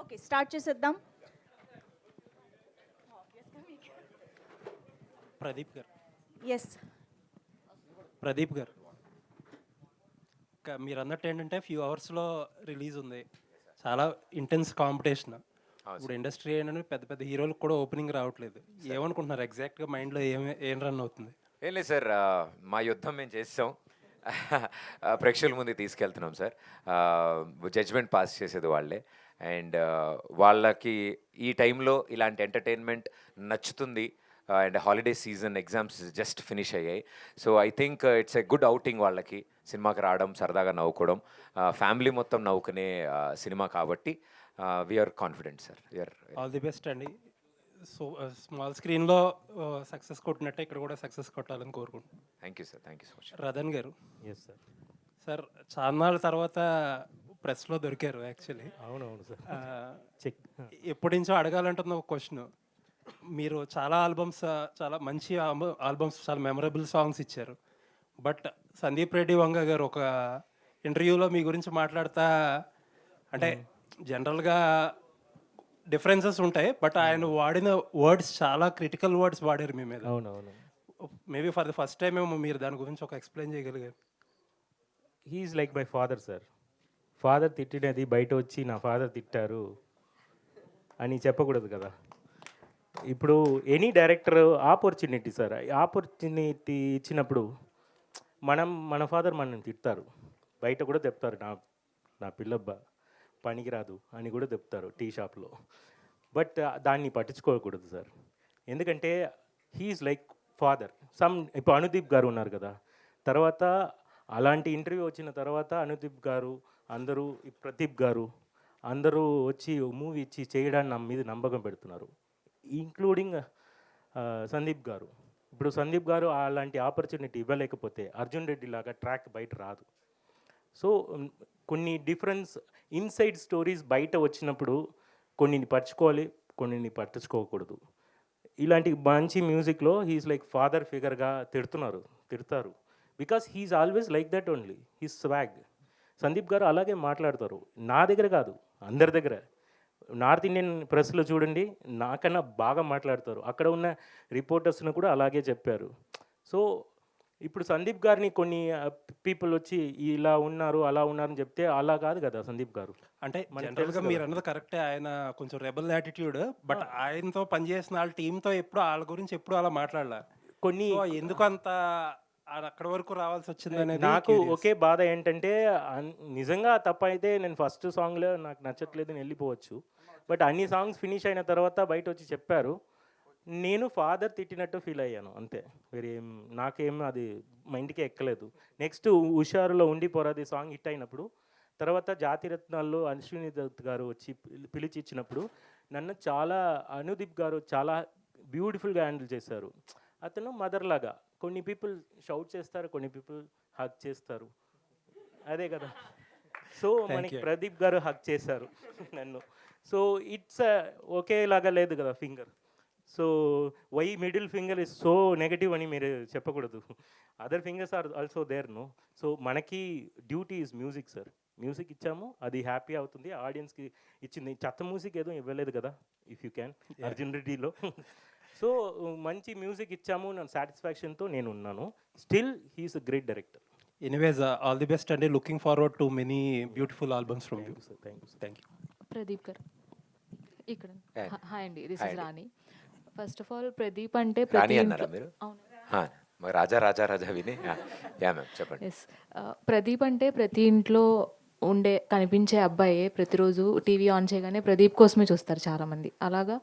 Okay, start చేసేద్దాం. ప్రదీప్ గారు. Yes. Pradeep గారు, మీరు అన్నట్టు ఏంటంటే ఫ్యూ అవర్స్లో రిలీజ్ ఉంది. చాలా ఇంటెన్స్ కాంపిటీషన్. ఇప్పుడు ఇండస్ట్రీ ఏంటంటే పెద్ద పెద్ద హీరోలకు కూడా ఓపెనింగ్ రావట్లేదు. ఏమనుకుంటున్నారు ఎగ్జాక్ట్గా మైండ్లో ఏం రన్ అవుతుంది? ఏం లేదు సార్, మా యుద్ధం మేము చేస్తాం. ప్రేక్షకుల ముందు తీసుకెళ్తున్నాం సార్. జడ్జ్మెంట్ పాస్ చేసేది వాళ్ళే. అండ్ వాళ్ళకి ఈ టైంలో ఇలాంటి ఎంటర్టైన్మెంట్ నచ్చుతుంది. And holiday season, exams just finish అయ్యాయి. So I think it's a good outing వాళ్ళకి. సినిమాకి రావడం, సరదాగా నవ్వుకోవడం, ఫ్యామిలీ మొత్తం నవ్వుకునే సినిమా కాబట్టి we're confident sir. We're all the best అండి. సో స్మాల్ స్క్రీన్లో సక్సెస్ కొట్టినట్టే ఇక్కడ కూడా సక్సెస్ కొట్టాలని కోరుకుంటున్నాను. Thank you sir, thank you so much. Ratan గారు, ఎస్ సార్. సార్ చాన్నాళ్ళ తర్వాత ప్రెస్లో దొరికారు యాక్చువల్లీ. అవునవును సార్. చెక్. ఎప్పటి నుంచో అడగాలంటున్న ఒక క్వశ్చన్. మీరు చాలా ఆల్బమ్స్, చాలా మంచి ఆల్బమ్స్, చాలా మెమరబుల్ సాంగ్స్ ఇచ్చారు. బట్ సందీప్ రెడ్డి వంగ గారు ఒక ఇంటర్వ్యూలో మీ గురించి మాట్లాడతా, అంటే జనరల్గా డిఫరెన్సెస్ ఉంటాయి, బట్ ఆయన వాడిన వర్డ్స్ చాలా క్రిటికల్ వర్డ్స్ వాడారు మీ మీద. అవునవును. Maybe for the first time ఏమో మీరు దాని గురించి ఒక ఎక్స్ప్లెయిన్ చేయగలిగారు. He's like my father sir. Father తిట్టినది బయట వచ్చి నా ఫాదర్ తిట్టారు అని చెప్పకూడదు కదా. ఇప్పుడు any director opportunity sir, opportunity ఇచ్చినప్పుడు మన ఫాదర్ మనల్ని తిడతారు, బయట కూడా చెప్తారు నా పిల్లబ్బ పనికిరాదు అని కూడా చెప్తారు టీ షాప్లో. బట్ దాన్ని పట్టించుకోకూడదు సార్, ఎందుకంటే హీఈస్ లైక్ ఫాదర్. ఇప్పుడు అనుదీప్ గారు ఉన్నారు కదా, తర్వాత అలాంటి ఇంటర్వ్యూ వచ్చిన తర్వాత అనుదీప్ గారు అందరూ, ప్రదీప్ గారు అందరూ వచ్చి మూవీ ఇచ్చి చేయడానికి నా మీద నమ్మకం పెడుతున్నారు, ఇంక్లూడింగ్ సందీప్ గారు. ఇప్పుడు సందీప్ గారు అలాంటి ఆపర్చునిటీ ఇవ్వలేకపోతే అర్జున్ రెడ్డి లాగా ట్రాక్ బయట రాదు. సో కొన్ని డిఫరెన్స్ ఇన్సైడ్ స్టోరీస్ బయట వచ్చినప్పుడు కొన్నిని పరచుకోవాలి, కొన్నిని పట్టించుకోకూడదు. ఇలాంటి మంచి మ్యూజిక్లో హీఈస్ లైక్ ఫాదర్ ఫిగర్గా తిడతారు because he is always like that only, he's swag. Sandeep garu అలాగే మాట్లాడతారు, నా దగ్గర కాదు అందరి దగ్గర. నార్త్ ఇండియన్ ప్రెస్లో చూడండి, నాకన్నా బాగా మాట్లాడతారు. అక్కడ ఉన్న రిపోర్టర్స్ను కూడా అలాగే చెప్పారు. సో ఇప్పుడు సందీప్ గారిని కొన్ని పీపుల్ వచ్చి ఇలా ఉన్నారు అలా ఉన్నారని చెప్తే అలా కాదు కదా సందీప్ గారు. అంటే జనరల్గా మీరు అన్నది కరెక్టే, ఆయన కొంచెం రెబల్ యాటిట్యూడ్, బట్ ఆయనతో పనిచేసిన వాళ్ళ టీంతో ఎప్పుడు వాళ్ళ గురించి ఎప్పుడు అలా మాట్లాడాల. కొన్ని ఎందుకు అంత అక్కడి వరకు రావాల్సి వచ్చింది అనేది నాకు ఒకే బాధ ఏంటంటే, నిజంగా తప్ప అయితే నేను ఫస్ట్ సాంగ్లో నాకు నచ్చట్లేదు అని వెళ్ళిపోవచ్చు. బట్ అన్ని సాంగ్స్ ఫినిష్ అయిన తర్వాత బయట వచ్చి చెప్పారు, నేను ఫాదర్ తిట్టినట్టు ఫీల్ అయ్యాను అంతే. నాకేం అది మైండ్కే ఎక్కలేదు. నెక్స్ట్ హుషారులో ఉండిపోరాది సాంగ్ హిట్ అయినప్పుడు, తర్వాత జాతిరత్నాల్లో అశ్విని దత్ గారు వచ్చి పిలిచి ఇచ్చినప్పుడు నన్ను అనుదీప్ గారు చాలా బ్యూటిఫుల్గా హ్యాండిల్ చేశారు. అతను మదర్ లాగా. కొన్ని పీపుల్ షౌట్ చేస్తారు, కొన్ని పీపుల్ హగ్ చేస్తారు, అదే కదా. సో మనకి ప్రదీప్ గారు హగ్ చేశారు నన్ను. సో ఇట్స్ ఒకేలాగా లేదు కదా finger. So why middle finger is so negative అని మీరు చెప్పకూడదు. Other fingers are also there no. So మనకి duty is music sir. Music ఇచ్చాము, అది హ్యాపీ అవుతుంది, ఆడియన్స్కి ఇచ్చింది. చెత్త మ్యూజిక్ ఏదో ఇవ్వలేదు కదా, ఇఫ్ యూ క్యాన్ అర్జున్ రెడ్డిలో. సో మంచి మ్యూజిక్ ఇచ్చాము, నా సాటిస్ఫాక్షన్తో నేను ఉన్నాను. Still he's a great director. Anyways all the best అండి. Looking forward to many beautiful albums from you. Thank you. Pradeep గారు ఇక్కడ. హాయ్ అండి, this is Rani. First of all Pradeep అంటే రాణి అన్నారా మీరు? రాజా రాజా రాజా విని యా మ్యామ్ చెప్పండి. ఎస్, ప్రదీప్ అంటే ప్రతి ఇంట్లో కనిపించే అబ్బాయే. ప్రతిరోజు టీవీ ఆన్ చేయగానే ప్రదీప్ కోసమే చూస్తారు చాలామంది. అలాగా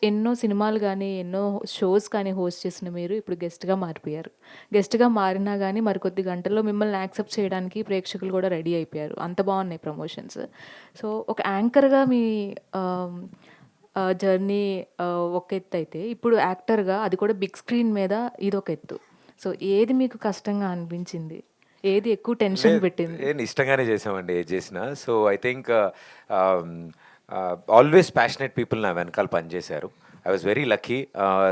ఎన్నో సినిమాలు కానీ ఎన్నో షోస్ కానీ హోస్ట్ చేసిన మీరు ఇప్పుడు గెస్ట్గా మారిపోయారు. గెస్ట్గా మారినా కానీ మరికొద్ది గంటల్లో మిమ్మల్ని యాక్సెప్ట్ చేయడానికి ప్రేక్షకులు కూడా రెడీ అయిపోయారు. అంత బాగున్నాయి ప్రమోషన్స్. సో ఒక యాంకర్గా మీ జర్నీ ఒక ఎత్తు అయితే, ఇప్పుడు యాక్టర్గా అది కూడా బిగ్ స్క్రీన్ మీద ఇదొక ఎత్తు. సో ఏది మీకు కష్టంగా అనిపించింది ఏది ఎక్కువ టెన్షన్ పెట్టింది? నేను ఇష్టంగానే చేసామండి ఏది చేసినా. So I think always passionate people నా వెనకాల పనిచేశారు. I was very lucky.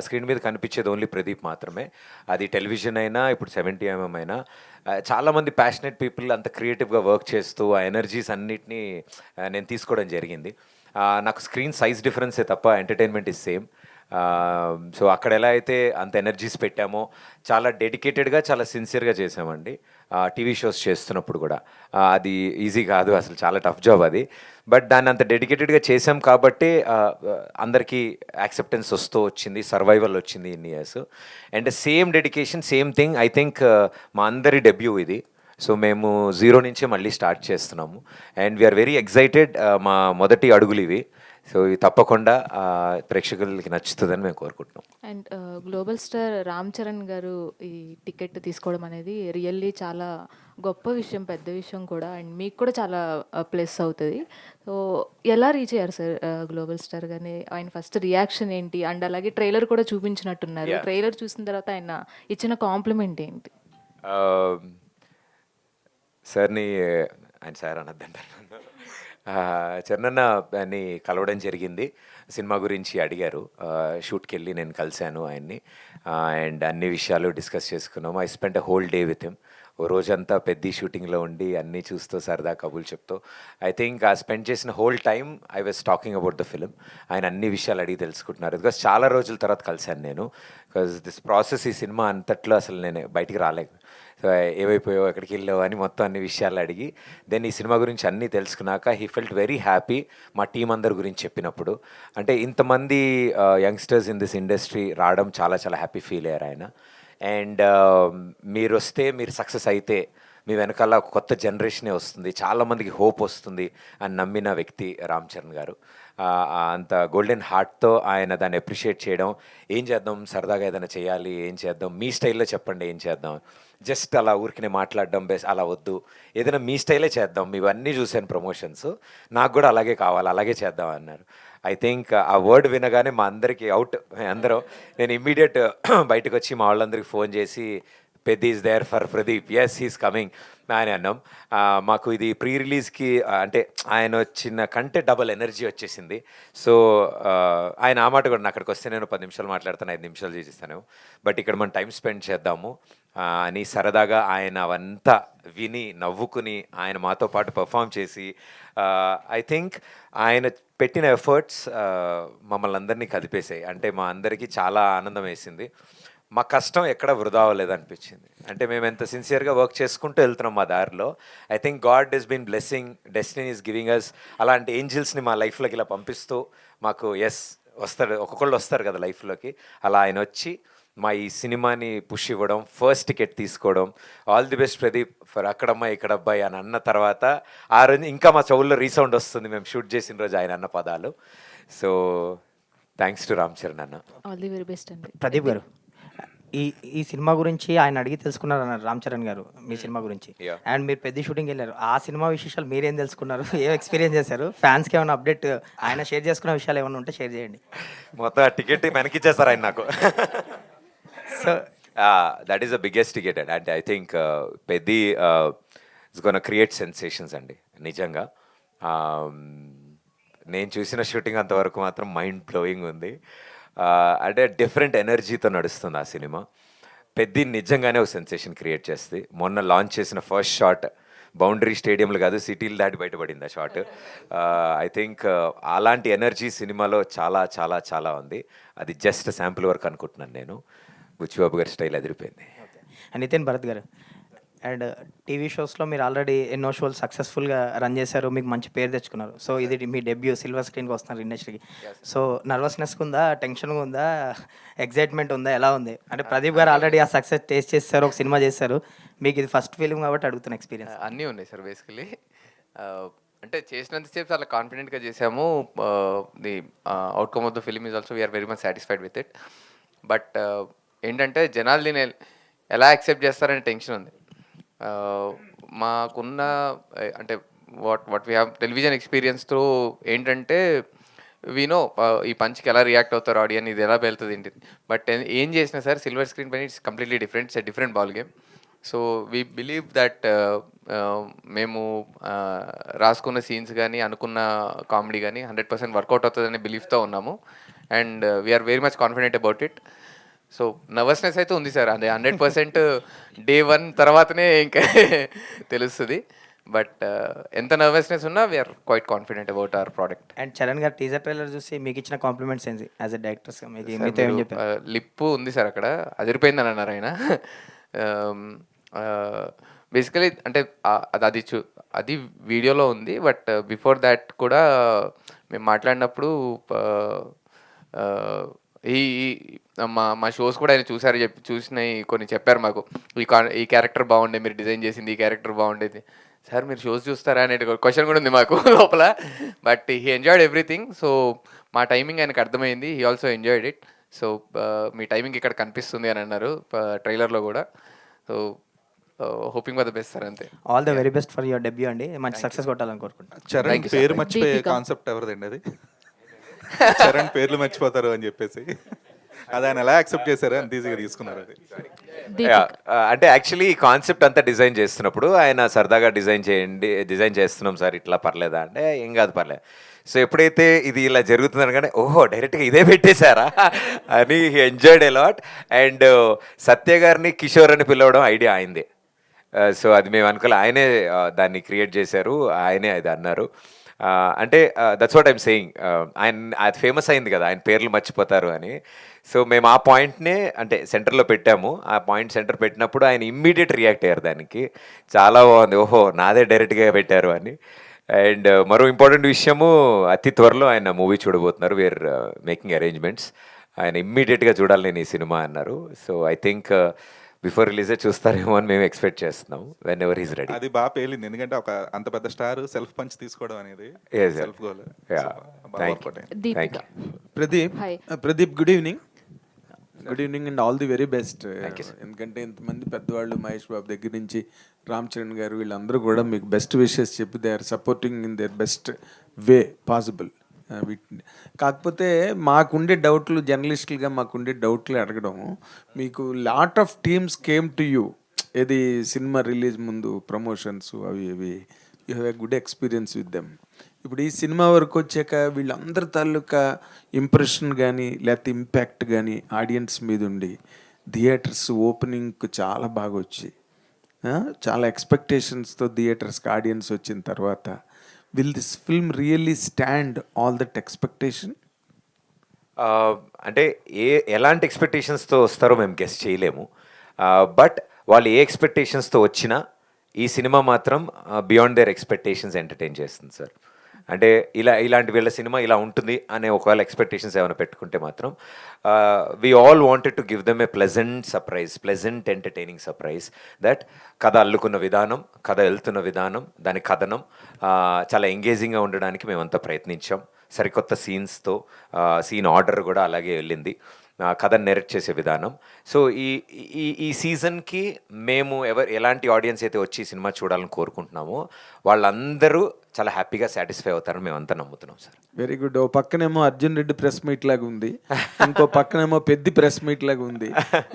Screen మీద కనిపించేది ఓన్లీ ప్రదీప్ మాత్రమే. అది టెలివిజన్ అయినా, ఇప్పుడు 70mm అయినా చాలామంది ప్యాషనెట్ పీపుల్ అంత క్రియేటివ్గా వర్క్ చేస్తూ ఆ ఎనర్జీస్ అన్నిటినీ నేను తీసుకోవడం జరిగింది. నాకు స్క్రీన్ సైజ్ డిఫరెన్సే తప్ప ఎంటర్టైన్మెంట్ ఇస్ సేమ్. సో అక్కడ ఎలా అయితే అంత ఎనర్జీస్ పెట్టామో చాలా డెడికేటెడ్గా, చాలా సిన్సియర్గా చేసామండి. టీవీ షోస్ చేస్తున్నప్పుడు కూడా అది ఈజీ కాదు, అసలు చాలా టఫ్ జాబ్ అది. బట్ దాన్ని అంత డెడికేటెడ్గా చేసాం కాబట్టి అందరికీ యాక్సెప్టెన్స్ వస్తూ వచ్చింది, సర్వైవల్ వచ్చింది ఇన్ని years. And same dedication, same thing I think మా అందరి డెబ్యూ ఇది. సో మేము జీరో నుంచే మళ్ళీ స్టార్ట్ చేస్తున్నాము. And we are very excited. మా మొదటి అడుగులు ఇవి. సో ఇది తప్పకుండా ప్రేక్షకులకి నచ్చుతుందని మేము కోరుకుంటున్నాం. And global star Ram Charan గారు ఈ టికెట్ తీసుకోవడం అనేది రియల్లీ చాలా గొప్ప విషయం, పెద్ద విషయం కూడా. అండ్ మీకు కూడా చాలా ప్లస్ అవుతుంది. సో ఎలా రీచ్ అయ్యారు సార్ గ్లోబల్ స్టార్ గారిని? ఆయన ఫస్ట్ రియాక్షన్ ఏంటి? అండ్ అలాగే ట్రైలర్ కూడా చూపించినట్టున్నారు. ట్రైలర్ చూసిన తర్వాత ఆయన ఇచ్చిన కాంప్లిమెంట్ ఏంటి? సార్ని ఆయన సార్ అనద్దంటారు. చరణ్ని కలవడం జరిగింది. సినిమా గురించి అడిగారు. షూట్కి వెళ్ళి నేను కలిశాను ఆయన్ని. అండ్ అన్ని విషయాలు డిస్కస్ చేసుకున్నాము. I spent a whole day with him. ఓ రోజంతా పెద్ద షూటింగ్లో ఉండి అన్నీ చూస్తూ సరదా కబుర్లు చెప్తూ ఐ థింక్ ఆ స్పెండ్ చేసిన whole time I was talking about the film. ఆయన అన్ని విషయాలు అడిగి తెలుసుకుంటున్నారు. బికాస్ చాలా రోజుల తర్వాత కలిశాను నేను. బికాస్ దిస్ ప్రాసెస్, ఈ సినిమా అంతట్లో అసలు నేను బయటికి రాలేదు. సో ఏమైపోయావు, ఎక్కడికి వెళ్ళావు అని మొత్తం అన్ని విషయాలు అడిగి దెన్ ఈ సినిమా గురించి అన్నీ తెలుసుకున్నాక హీ ఫెల్ట్ వెరీ హ్యాపీ. మా టీం అందరి గురించి చెప్పినప్పుడు అంటే ఇంతమంది యంగ్స్టర్స్ ఇన్ దిస్ ఇండస్ట్రీ రావడం చాలా చాలా హ్యాపీ ఫీల్ అయ్యారు ఆయన. అండ్ మీరు వస్తే, మీరు సక్సెస్ అయితే మీ వెనకాల ఒక కొత్త జనరేషనే వస్తుంది, చాలామందికి హోప్ వస్తుంది అని నమ్మిన వ్యక్తి రామ్ చరణ్ గారు. అంత గోల్డెన్ హార్ట్తో ఆయన దాన్ని అప్రిషియేట్ చేయడం, ఏం చేద్దాం సరదాగా ఏదైనా చేయాలి, ఏం చేద్దాం మీ స్టైల్లో చెప్పండి ఏం చేద్దాం, జస్ట్ అలా ఊరికినే మాట్లాడడం బెస్ట్, అలా వద్దు, ఏదైనా మీ స్టైలే చేద్దాం, ఇవన్నీ చూశాను ప్రమోషన్స్, నాకు కూడా అలాగే కావాలి, అలాగే చేద్దాం అన్నారు. ఐ థింక్ ఆ వర్డ్ వినగానే మా అందరికీ అవుట్ అందరం, నేను ఇమ్మీడియట్ బయటకు వచ్చి మా వాళ్ళందరికీ ఫోన్ చేసి పెద్ద is there for Pradeep, yes he's coming అని అన్నాం. మాకు ఇది ప్రీ రిలీజ్కి అంటే ఆయన వచ్చిన కంటే డబల్ ఎనర్జీ వచ్చేసింది. సో ఆయన ఆ మాట కూడా, అక్కడికి వస్తే నేను 10 నిమిషాలు మాట్లాడతాను, 5 నిమిషాలు చేసిస్తాను, బట్ ఇక్కడ మనం టైం స్పెండ్ చేద్దాము అని సరదాగా ఆయన అవంతా విని నవ్వుకుని ఆయన మాతో పాటు పర్ఫామ్ చేసి ఐ థింక్ ఆయన పెట్టిన ఎఫర్ట్స్ మమ్మల్ని అందరినీ కదిపేసాయి. అంటే మా అందరికీ చాలా ఆనందం వేసింది. మా కష్టం ఎక్కడ వృధా అవ్వలేదు అనిపించింది. అంటే మేము ఎంత సిన్సియర్గా వర్క్ చేసుకుంటూ వెళ్తున్నాం మా దారిలో. I think God is been blessing, destiny is giving us అలాంటి ఏంజిల్స్ని మా లైఫ్లోకి ఇలా పంపిస్తూ మాకు ఎస్ వస్తారు, ఒక్కొక్కళ్ళు వస్తారు కదా లైఫ్లోకి, అలా ఆయన వచ్చి మా ఈ సినిమాని పుష్ ఇవ్వడం, ఫస్ట్ టికెట్ తీసుకోవడం, all the best Pradeep for అక్కడమ్మాయి ఇక్కడ అబ్బాయి అని అన్న తర్వాత ఆ రోజు ఇంకా మా చెవుల్లో రీసౌండ్ వస్తుంది మేము షూట్ చేసిన రోజు ఆయన అన్న పదాలు. So thanks to Ram Charan అన్న. ఆల్ ది వెరీ బెస్ట్ అండి. ప్రదీప్ గారు, ఈ సినిమా గురించి ఆయన అడిగి తెలుసుకున్నారు అన్నారు రామ్ చరణ్ గారు మీ సినిమా గురించి. అండ్ మీరు పెద్ద షూటింగ్ వెళ్ళారు, ఆ సినిమా విశేషాలు మీరేం తెలుసుకున్నారు, ఏం ఎక్స్పీరియన్స్ చేశారు, ఫ్యాన్స్కి ఏమైనా అప్డేట్ ఆయన షేర్ చేసుకున్న విషయాలు ఏమైనా ఉంటే షేర్ చేయండి. మొత్తం ఆ టికెట్ వెనకిచ్చేస్తారు ఆయన నాకు. So that is the biggest ticket అండి. అంటే I think Peddi it's gonna create sensations అండి నిజంగా. నేను చూసిన షూటింగ్ అంతవరకు మాత్రం మైండ్ బ్లోయింగ్ ఉంది. అంటే డిఫరెంట్ ఎనర్జీతో నడుస్తుంది ఆ సినిమా. పెద్ద నిజంగానే ఒక సెన్సేషన్ క్రియేట్ చేస్తుంది. మొన్న లాంచ్ చేసిన ఫస్ట్ షాట్ బౌండరీ స్టేడియంలు కాదు, సిటీలు దాటి బయటపడింది ఆ షాట్. ఐ థింక్ అలాంటి ఎనర్జీ సినిమాలో చాలా చాలా చాలా ఉంది. అది జస్ట్ శాంపుల్ వర్క్ అనుకుంటున్నాను నేను. బుచ్చిబాబు గారి స్టైల్ అదిరిపోయింది. నితిన్ భరత్ గారు, అండ్ టీవీ షోస్లో మీరు ఆల్రెడీ ఎన్నో షోలు సక్సెస్ఫుల్గా రన్ చేశారు, మీకు మంచి పేరు తెచ్చుకున్నారు. సో ఇది మీ డెబ్యూ, సిల్వర్ స్క్రీన్కి వస్తున్నారు ఇండస్ట్రీకి. సో నర్వస్నెస్ ఉందా, టెన్షన్గా ఉందా, ఎగ్జైట్మెంట్ ఉందా, ఎలా ఉంది? అంటే ప్రదీప్ గారు ఆల్రెడీ ఆ సక్సెస్ టేస్ట్ చేస్తారు, ఒక సినిమా చేశారు, మీకు ఇది ఫస్ట్ ఫిలిం కాబట్టి అడుగుతున్న ఎక్స్పీరియన్స్. అన్నీ ఉన్నాయి సార్ బేసికలీ. అంటే చేసినంతసేపు చాలా కాన్ఫిడెంట్గా చేసాము. The outcome of the film is also we are very much satisfied with it. But ఏంటంటే జనాలు దీన్ని ఎలా యాక్సెప్ట్ చేస్తారనే టెన్షన్ ఉంది. మాకున్న అంటే what we have television experience through ఏంటంటే వీనో ఈ పంచ్కి ఎలా రియాక్ట్ అవుతారు ఆడియన్స్, ఇది ఎలా వెళ్తుంది ఏంటి. బట్ ఏం చేసినా సార్ సిల్వర్ స్క్రీన్ పైన it's completely different, it's a different ball game. So we believe that మేము రాసుకున్న సీన్స్ కానీ అనుకున్న కామెడీ కానీ 100% వర్కౌట్ అవుతుందనే బిలీఫ్తో ఉన్నాము. And we are very much confident about it. So nervousness అయితే ఉంది సార్, అదే 100% డే 1 తర్వాతనే ఇంకా తెలుస్తుంది. బట్ ఎంత నర్వస్నెస్ ఉన్నా we are quite confident about our product. And Charan garu teaser trailer చూసి మీకు ఇచ్చిన కాంప్లిమెంట్స్ ఏంటి యాజ్ ఎ డైరెక్టర్స్ మీకు మీతో ఏం చెప్పారు? లిప్ ఉంది సార్ అక్కడ, అదిరిపోయిందని అన్నారు ఆయన. బేసికలీ అంటే అది వీడియోలో ఉంది. బట్ బిఫోర్ దాట్ కూడా మేము మాట్లాడినప్పుడు ఈ మా షోస్ కూడా ఆయన చూసినవి కొన్ని చెప్పారు మాకు. ఈ క్యారెక్టర్ బాగుండే, మీరు డిజైన్ చేసింది ఈ క్యారెక్టర్ బాగుండేది. సార్ మీరు షోస్ చూస్తారా అనే క్వశ్చన్ కూడా ఉంది మాకు లోపల. But he enjoyed everything. So మా టైమింగ్ ఆయనకు అర్థమైంది. He also enjoyed it. So మీ టైమింగ్ ఇక్కడ కనిపిస్తుంది అని అన్నారు ట్రైలర్లో కూడా. So hoping for the best sir, అంతే. All the very best for your debut అండి, మంచి సక్సెస్ కొట్టాలని కోరుకుంటున్నాను. చరణ్ పేరు మర్చిపోయే కాన్సెప్ట్ ఎవరిదండి అది? చరణ్ పేర్లు మర్చిపోతారు అని చెప్పేసి అది ఆయన ఎలా యాక్సెప్ట్ చేశారు, అంత ఈజీగా తీసుకున్నారు అది? అంటే యాక్చువల్లీ ఈ కాన్సెప్ట్ అంతా డిజైన్ చేస్తున్నప్పుడు ఆయన సరదాగా డిజైన్ చేస్తున్నాం సార్, ఇట్లా పర్లేదా అంటే ఏం కాదు పర్లేదు. సో ఎప్పుడైతే ఇది ఇలా జరుగుతుందని కానీ ఓహో డైరెక్ట్గా ఇదే పెట్టేశారా అని ఎంజాయ్డ్ అలాట్. అండ్ సత్య గారిని కిషోర్ అని పిలవడం ఐడియా అయిందే. సో అది మేము అనుకోలే, ఆయనే దాన్ని క్రియేట్ చేశారు, ఆయనే అది అన్నారు. అంటే దట్స్ వాట్ ఐమ్ సేయింగ్. అది ఫేమస్ అయింది కదా ఆయన పేర్లు మర్చిపోతారు అని. సో మేము ఆ పాయింట్నే అంటే సెంటర్లో పెట్టాము. ఆ పాయింట్ సెంటర్ పెట్టినప్పుడు ఆయన ఇమ్మీడియట్ రియాక్ట్ అయ్యారు దానికి. చాలా బాగుంది, ఓహో నాదే డైరెక్ట్గా పెట్టారు అని. అండ్ మరో ఇంపార్టెంట్ విషయము, అతి త్వరలో ఆయన మూవీ చూడబోతున్నారు. We are making arrangements. ఆయన ఇమ్మీడియట్గా చూడాలి నేను ఈ సినిమా అన్నారు. సో ఐ థింక్ బిఫోర్ రిలీజే చూస్తారేమో అని మేము ఎక్స్పెక్ట్ చేస్తున్నాం. Whenever is ready. అది బాగా పేలింది, ఎందుకంటే ఒక అంత పెద్ద స్టార్ సెల్ఫ్ పంచ్ తీసుకోవడం అనేది self goal. Pradeep good evening. Good evening and all the very best. ఎందుకంటే ఇంతమంది పెద్దవాళ్ళు మహేష్ బాబు దగ్గర నుంచి రామ్ చరణ్ గారు వీళ్ళందరూ కూడా మీకు బెస్ట్ విషెస్ చెప్పి they are supporting in their best way possible. కాకపోతే మాకుండే డౌట్లు, జర్నలిస్టులుగా మాకుండే డౌట్లు అడగడం, మీకు lot of teams came to you ఏది సినిమా రిలీజ్ ముందు ప్రమోషన్స్ అవి ఇవి, you have a good experience with them. ఇప్పుడు ఈ సినిమా వరకు వచ్చాక వీళ్ళందరి తాలూకా ఇంప్రెషన్ కానీ లేకపోతే ఇంపాక్ట్ కానీ ఆడియన్స్ మీద ఉండి థియేటర్స్ ఓపెనింగ్కి చాలా బాగా వచ్చి చాలా ఎక్స్పెక్టేషన్స్తో థియేటర్స్కి ఆడియన్స్ వచ్చిన తర్వాత will this film really stand all that expectation? అంటే ఎలాంటి ఎక్స్పెక్టేషన్స్తో వస్తారో మేము గెస్ చేయలేము. బట్ వాళ్ళు ఏ ఎక్స్పెక్టేషన్స్తో వచ్చినా ఈ సినిమా మాత్రం బియాండ్ దేర్ ఎక్స్పెక్టేషన్స్ ఎంటర్టైన్ చేస్తుంది సార్. అంటే ఇలాంటి వీళ్ళ సినిమా ఇలా ఉంటుంది అనే ఒకవేళ ఎక్స్పెక్టేషన్స్ ఏమైనా పెట్టుకుంటే మాత్రం we all wanted to give them a pleasant entertaining surprise. That కథ అల్లుకున్న విధానం, కథ వెళ్తున్న విధానం, దాని కథనం చాలా ఎంగేజింగ్గా ఉండడానికి మేమంతా ప్రయత్నించాం. సరికొత్త సీన్స్తో, సీన్ ఆర్డర్ కూడా అలాగే వెళ్ళింది, కథను నెరెక్ట్ చేసే విధానం. సో ఈ సీజన్కి మేము ఎలాంటి ఆడియన్స్ అయితే వచ్చి సినిమా చూడాలని కోరుకుంటున్నామో వాళ్ళందరూ చాలా హ్యాపీగా సాటిస్ఫై అవుతారని మేమంతా నమ్ముతున్నాం సార్. Very good. ఓ పక్కనేమో అర్జున్ రెడ్డి ప్రెస్ మీట్ లాగా ఉంది, ఇంకో పక్కనేమో పెద్ద ప్రెస్ మీట్ లాగా ఉంది.